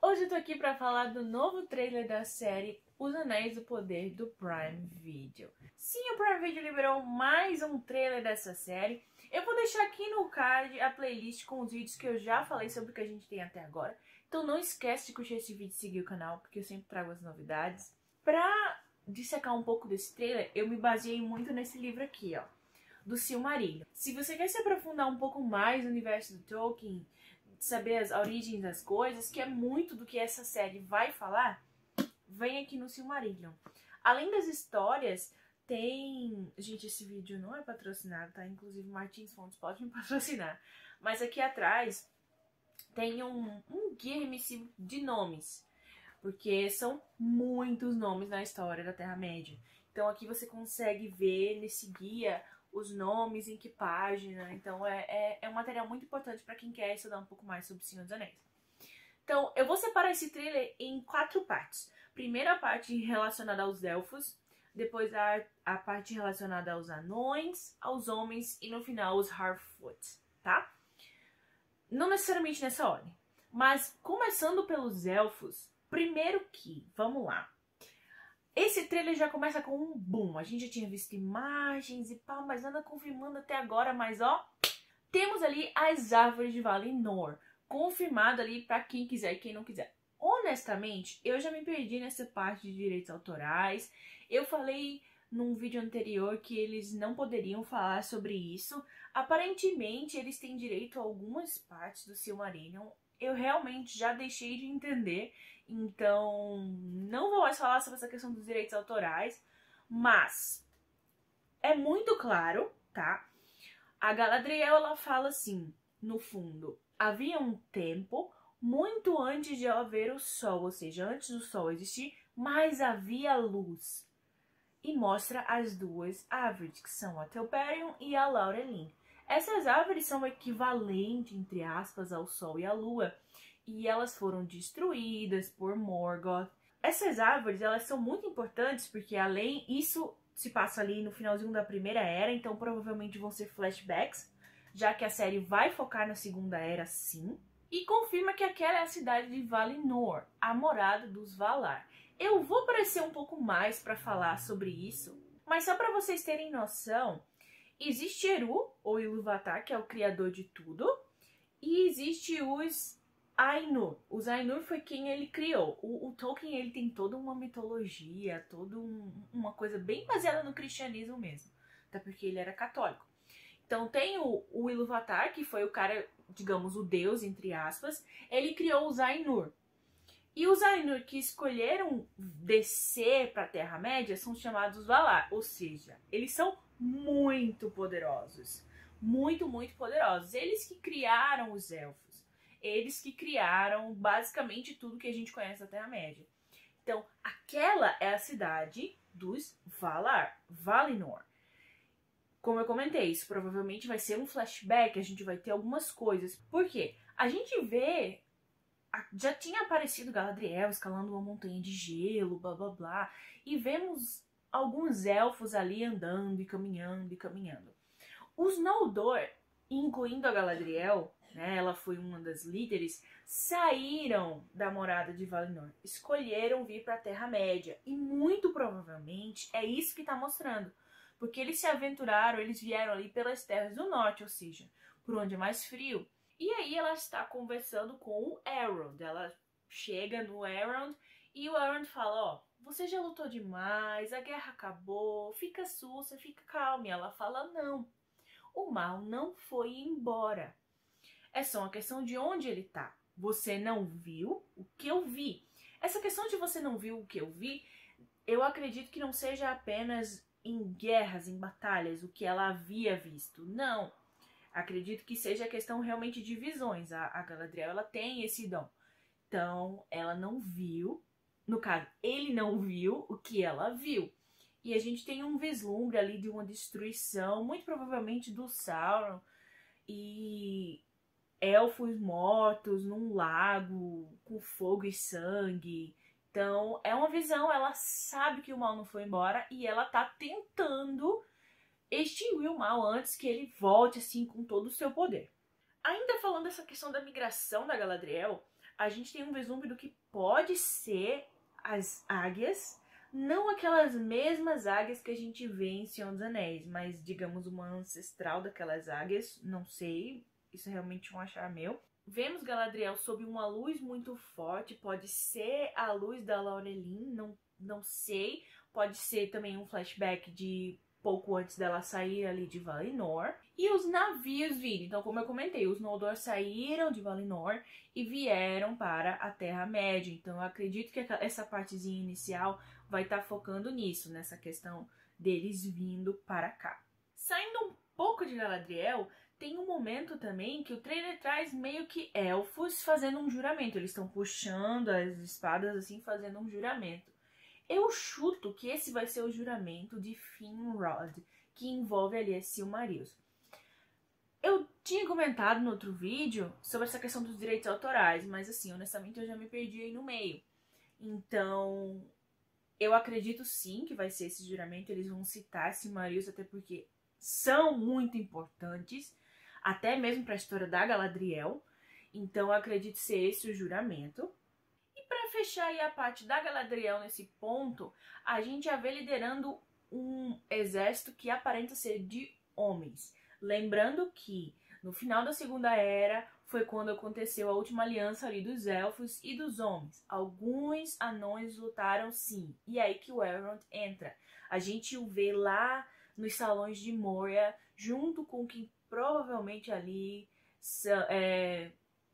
Hoje eu tô aqui pra falar do novo trailer da série Os Anéis do Poder do Prime Video. Sim, o Prime Video liberou mais um trailer dessa série. Eu vou deixar aqui no card a playlist com os vídeos que eu já falei sobre o que a gente tem até agora. Então não esquece de curtir esse vídeo e seguir o canal, porque eu sempre trago as novidades. Pra dissecar um pouco desse trailer, eu me baseei muito nesse livro aqui, ó, do Silmarillion. Se você quer se aprofundar um pouco mais no universo do Tolkien, saber as origens das coisas, que é muito do que essa série vai falar, vem aqui no Silmarillion. Além das histórias, tem... Gente, esse vídeo não é patrocinado, tá? Inclusive, Martins Fontes pode me patrocinar. Mas aqui atrás tem um guia remissivo de nomes, porque são muitos nomes na história da Terra-média. Então aqui você consegue ver nesse guia os nomes, em que página. Então é um material muito importante para quem quer estudar um pouco mais sobre o Senhor dos Anéis. Então eu vou separar esse trailer em 4 partes. Primeira parte relacionada aos elfos, depois a parte relacionada aos anões, aos homens e no final os Harfoot, tá? Não necessariamente nessa ordem, mas começando pelos elfos, primeiro que, vamos lá. Esse trailer já começa com um boom. A gente já tinha visto imagens e pá, mas nada confirmando até agora. Mas ó, temos ali as árvores de Valinor. Confirmado ali pra quem quiser e quem não quiser. Honestamente, eu já me perdi nessa parte de direitos autorais. Eu falei num vídeo anterior que eles não poderiam falar sobre isso. Aparentemente, eles têm direito a algumas partes do Silmarillion. Eu realmente já deixei de entender, então não vou mais falar sobre essa questão dos direitos autorais, mas é muito claro, tá? A Galadriel, ela fala assim, no fundo: havia um tempo muito antes de haver o sol, ou seja, antes do sol existir, mas havia luz. E mostra as duas árvores, que são a Telperion e a Laurelin. Essas árvores são equivalentes, entre aspas, ao Sol e à Lua, e elas foram destruídas por Morgoth. Essas árvores, elas são muito importantes porque além isso se passa ali no finalzinho da Primeira Era, então provavelmente vão ser flashbacks, já que a série vai focar na Segunda Era, sim. E confirma que aquela é a cidade de Valinor, a morada dos Valar. Eu vou aparecer um pouco mais para falar sobre isso, mas só para vocês terem noção, existe Eru, ou Ilúvatar, que é o criador de tudo, e existe os Ainur. Os Ainur foi quem ele criou. O Tolkien, ele tem toda uma mitologia, toda uma coisa bem baseada no cristianismo mesmo, até porque ele era católico. Então tem o Ilúvatar, que foi o cara, digamos, o deus, entre aspas, ele criou os Ainur. E os Ainur que escolheram descer para a Terra-média são chamados Valar, ou seja, eles são muito poderosos. Muito, muito poderosos. Eles que criaram os elfos. Eles que criaram basicamente tudo que a gente conhece da Terra-média. Então, aquela é a cidade dos Valar, Valinor. Como eu comentei, isso provavelmente vai ser um flashback, a gente vai ter algumas coisas. Por quê? A gente vê... Já tinha aparecido Galadriel escalando uma montanha de gelo, blá blá blá. E vemos alguns elfos ali andando e caminhando e caminhando. Os Noldor, incluindo a Galadriel, né, ela foi uma das líderes, saíram da morada de Valinor. Escolheram vir para a Terra-média. E muito provavelmente é isso que está mostrando. Porque eles se aventuraram, eles vieram ali pelas terras do norte, ou seja, por onde é mais frio. E aí ela está conversando com o Elrond. Ela chega no Elrond e o Elrond fala: ó, você já lutou demais, a guerra acabou, fica sussa, fica calma. E ela fala: não, o mal não foi embora. É só uma questão de onde ele tá. Você não viu o que eu vi. Essa questão de você não viu o que eu vi, eu acredito que não seja apenas em guerras, em batalhas, o que ela havia visto. Não. Acredito que seja questão realmente de visões. A Galadriel, ela tem esse dom. Então, ela não viu, no caso, ele não viu o que ela viu. E a gente tem um vislumbre ali de uma destruição, muito provavelmente do Sauron, e elfos mortos num lago com fogo e sangue. Então, é uma visão, ela sabe que o mal não foi embora e ela tá tentando extinguir o mal antes que ele volte assim com todo o seu poder. Ainda falando dessa questão da migração da Galadriel, a gente tem um vislumbre do que pode ser as águias, não aquelas mesmas águias que a gente vê em Senhor dos Anéis, mas digamos uma ancestral daquelas águias, não sei, isso é realmente um achar meu. Vemos Galadriel sob uma luz muito forte, pode ser a luz da Laurelin, não sei, pode ser também um flashback de pouco antes dela sair ali de Valinor. E os navios viram, então como eu comentei, os Noldor saíram de Valinor e vieram para a Terra-média, então eu acredito que essa partezinha inicial vai estar focando nisso, nessa questão deles vindo para cá. Saindo um pouco de Galadriel, tem um momento também que o trailer traz meio que elfos fazendo um juramento. Eles estão puxando as espadas assim, fazendo um juramento. Eu chuto que esse vai ser o juramento de Finrod, que envolve ali a Silmarils. Eu tinha comentado no outro vídeo sobre essa questão dos direitos autorais, mas assim, honestamente eu já me perdi aí no meio. Então, eu acredito sim que vai ser esse juramento. Eles vão citar Silmarils, até porque são muito importantes, até mesmo para a história da Galadriel. Então eu acredito ser esse o juramento. E para fechar aí a parte da Galadriel nesse ponto, a gente já vê liderando um exército que aparenta ser de homens. Lembrando que no final da Segunda Era foi quando aconteceu a última aliança ali dos elfos e dos homens. Alguns anões lutaram sim, e é aí que o Elrond entra. A gente o vê lá nos salões de Moria, junto com quem provavelmente ali,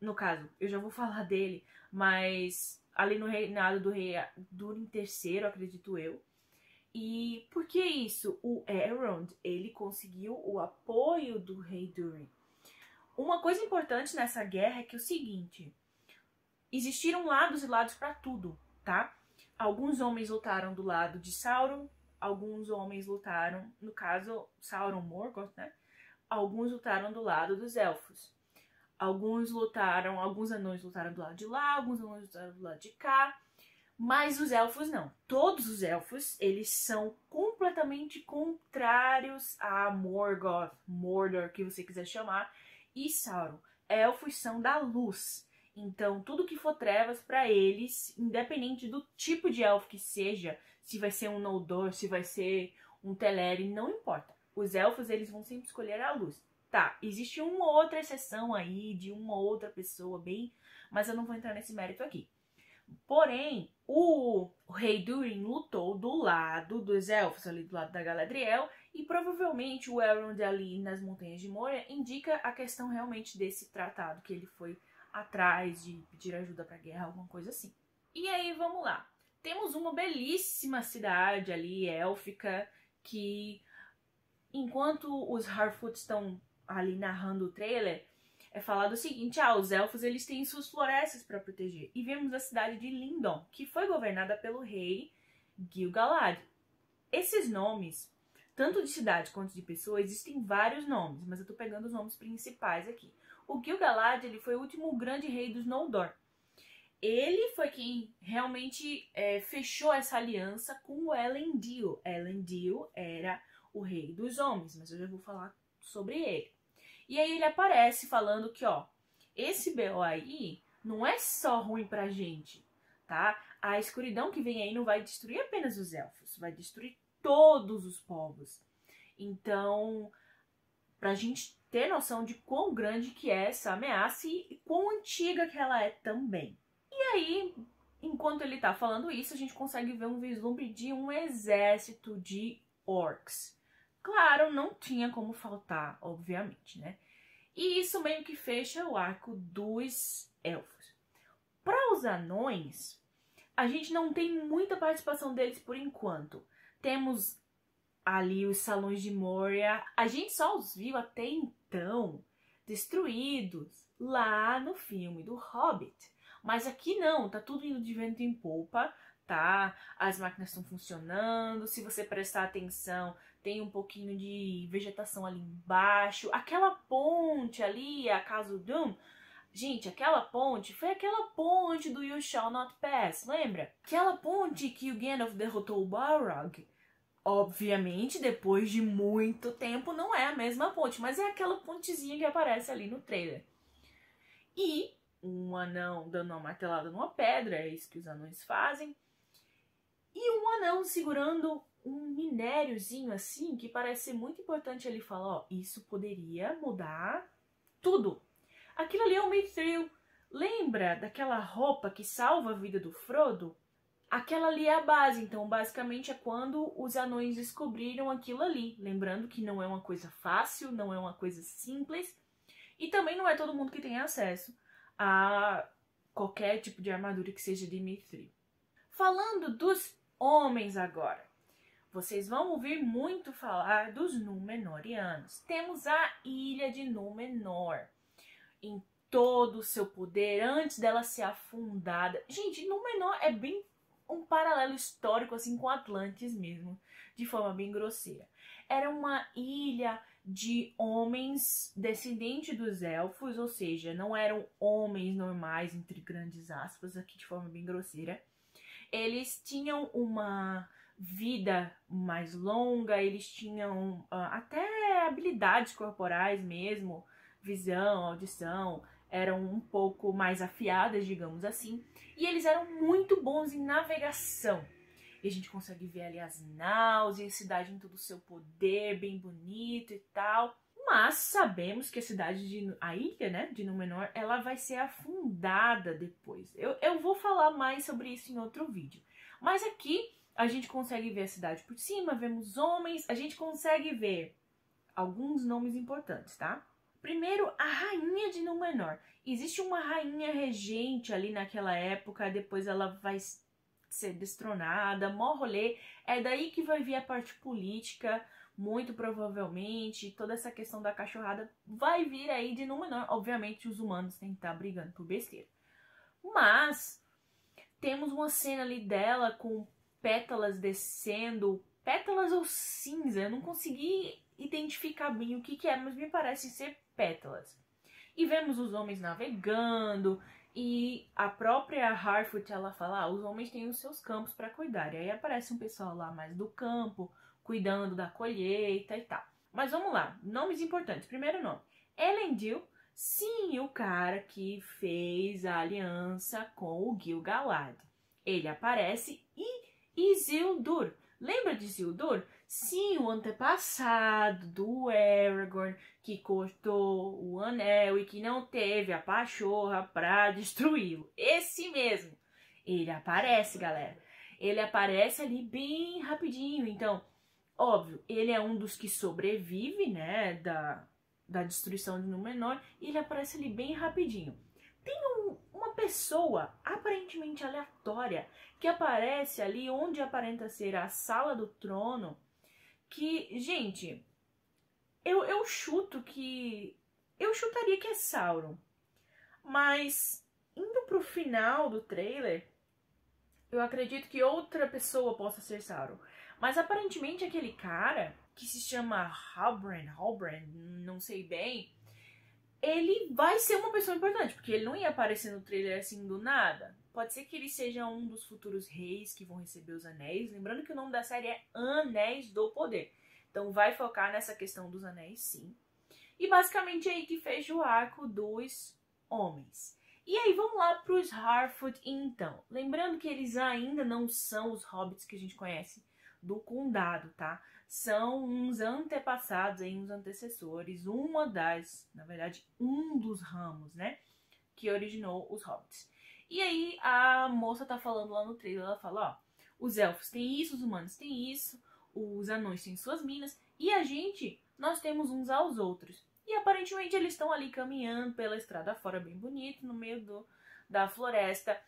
no caso, eu já vou falar dele, mas ali no reinado do rei Durin III, acredito eu. E por que isso? O Elrond, ele conseguiu o apoio do rei Durin. Uma coisa importante nessa guerra é que é o seguinte, existiram lados e lados para tudo, tá? Alguns homens lutaram do lado de Sauron, alguns homens lutaram, no caso, Sauron Morgoth, né? Alguns lutaram do lado dos elfos. Alguns anões lutaram do lado de lá, alguns anões lutaram do lado de cá. Mas os elfos não. Todos os elfos, eles são completamente contrários a Morgoth, Mordor, que você quiser chamar, e Sauron. Elfos são da luz. Então, tudo que for trevas para eles, independente do tipo de elfo que seja, se vai ser um Noldor, se vai ser um Teleri, não importa. Os elfos, eles vão sempre escolher a luz. Tá, existe uma outra exceção aí, de uma outra pessoa bem, mas eu não vou entrar nesse mérito aqui. Porém, o rei Durin lutou do lado dos elfos, ali do lado da Galadriel, e provavelmente o Elrond ali nas Montanhas de Moria indica a questão realmente desse tratado, que ele foi atrás de pedir ajuda pra guerra, alguma coisa assim. E aí, vamos lá. Temos uma belíssima cidade ali, élfica, que enquanto os Harfoot estão ali narrando o trailer, é falado o seguinte, os elfos eles têm suas florestas para proteger. E vemos a cidade de Lindon, que foi governada pelo rei Gil-galad. Esses nomes, tanto de cidade quanto de pessoa, existem vários nomes, mas eu tô pegando os nomes principais aqui. O Gil-galad, ele foi o último grande rei dos Noldor. Ele foi quem realmente fechou essa aliança com o Elendil. Elendil era o rei dos homens, mas eu já vou falar sobre ele. E aí ele aparece falando que, esse BO aí não é só ruim pra gente, tá? A escuridão que vem aí não vai destruir apenas os elfos, vai destruir todos os povos. Então, pra gente ter noção de quão grande que é essa ameaça e quão antiga que ela é também. E aí, enquanto ele tá falando isso, a gente consegue ver um vislumbre de um exército de orcs. Claro, não tinha como faltar, obviamente, né? E isso meio que fecha o arco dos elfos. Para os anões, a gente não tem muita participação deles por enquanto. Temos ali os salões de Moria. A gente só os viu até então destruídos lá no filme do Hobbit. Mas aqui não, tá tudo indo de vento em popa, tá? As máquinas estão funcionando, se você prestar atenção, tem um pouquinho de vegetação ali embaixo. Aquela ponte ali, a Casa Doom, gente, aquela ponte foi aquela ponte do You Shall Not Pass, lembra? Aquela ponte que o Gandalf derrotou o Balrog. Obviamente, depois de muito tempo, não é a mesma ponte, mas é aquela pontezinha que aparece ali no trailer. E um anão dando uma martelada numa pedra, é isso que os anões fazem. E um anão segurando um minériozinho assim, que parece ser muito importante. Ele fala, ó, isso poderia mudar tudo. Aquilo ali é o Mithril. Lembra daquela roupa que salva a vida do Frodo? Aquela ali é a base, então basicamente é quando os anões descobriram aquilo ali. Lembrando que não é uma coisa fácil, não é uma coisa simples. E também não é todo mundo que tem acesso a qualquer tipo de armadura que seja de Mithril. Falando dos homens agora. Vocês vão ouvir muito falar dos Númenóreanos. Temos a ilha de Númenor em todo o seu poder antes dela ser afundada. Gente, Númenor é bem um paralelo histórico assim com Atlantis mesmo, de forma bem grosseira. Era uma ilha de homens descendentes dos elfos, ou seja, não eram homens normais, entre grandes aspas, aqui de forma bem grosseira. Eles tinham uma vida mais longa, eles tinham até habilidades corporais mesmo, visão, audição, eram um pouco mais afiadas, digamos assim, e eles eram muito bons em navegação. E a gente consegue ver ali as naus e a cidade em todo o seu poder, bem bonito e tal. Mas sabemos que a ilha, né, de Númenor, ela vai ser afundada depois. Eu vou falar mais sobre isso em outro vídeo. Mas aqui a gente consegue ver a cidade por cima, vemos homens, a gente consegue ver alguns nomes importantes, tá? Primeiro, a rainha de Númenor. Existe uma rainha regente ali naquela época, depois ela vai ser destronada, mó rolê. É daí que vai vir a parte política, muito provavelmente. Toda essa questão da cachorrada vai vir aí de Númenor. Obviamente os humanos têm que estar brigando por besteira. Mas temos uma cena ali dela com pétalas descendo, pétalas ou cinza, eu não consegui identificar bem o que é, mas me parece ser pétalas. E vemos os homens navegando, e a própria Harfoot, ela fala, os homens têm os seus campos para cuidar. E aí aparece um pessoal lá mais do campo, cuidando da colheita e tal. Mas vamos lá, nomes importantes. Primeiro nome, Elendil, sim, o cara que fez a aliança com o Gil-galad. Ele aparece, e Isildur. Lembra de Isildur? Sim, o antepassado do Aragorn, que cortou o anel e que não teve a pachorra pra destruí-lo. Esse mesmo. Ele aparece, galera. Ele aparece ali bem rapidinho. Então, óbvio, ele é um dos que sobrevive, né, da destruição de Númenor. E ele aparece ali bem rapidinho. Tem uma pessoa aparentemente aleatória que aparece ali onde aparenta ser a Sala do Trono, que, gente, eu chuto que... eu chutaria que é Sauron. Mas, indo pro final do trailer, eu acredito que outra pessoa possa ser Sauron. Mas, aparentemente, aquele cara, que se chama Halbrand, não sei bem, ele vai ser uma pessoa importante, porque ele não ia aparecer no trailer assim do nada. Pode ser que ele seja um dos futuros reis que vão receber os anéis. Lembrando que o nome da série é Anéis do Poder. Então vai focar nessa questão dos anéis, sim. E basicamente é aí que fecha o arco dos homens. E aí vamos lá para os Harfoot então. Lembrando que eles ainda não são os hobbits que a gente conhece do condado, tá? São uns antepassados, aí, uns antecessores, na verdade, um dos ramos, né, que originou os hobbits. E aí a moça tá falando lá no trailer, ela fala, ó, os elfos têm isso, os humanos têm isso, os anões têm suas minas, e nós temos uns aos outros. E aparentemente eles estão ali caminhando pela estrada fora, bem bonito, no meio da floresta.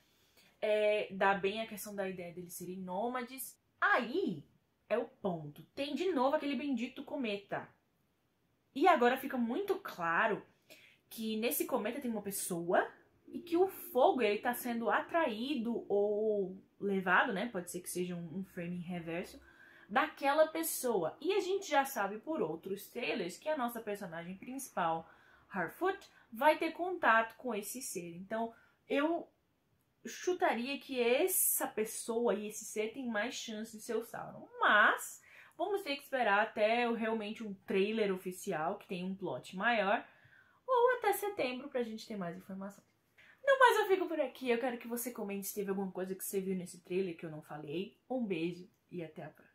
Dá bem a questão da ideia deles serem nômades. Aí é o ponto. Tem de novo aquele bendito cometa. E agora fica muito claro que nesse cometa tem uma pessoa e que o fogo ele tá sendo atraído ou levado, né? Pode ser que seja um frame em reverso daquela pessoa. E a gente já sabe por outros trailers que a nossa personagem principal, Harfoot, vai ter contato com esse ser. Então eu chutaria que essa pessoa e esse ser tem mais chance de ser o Sauron. Mas vamos ter que esperar até realmente um trailer oficial que tem um plot maior, ou até setembro pra gente ter mais informações. Não, mas eu fico por aqui. Eu quero que você comente se teve alguma coisa que você viu nesse trailer que eu não falei. Um beijo e até a próxima.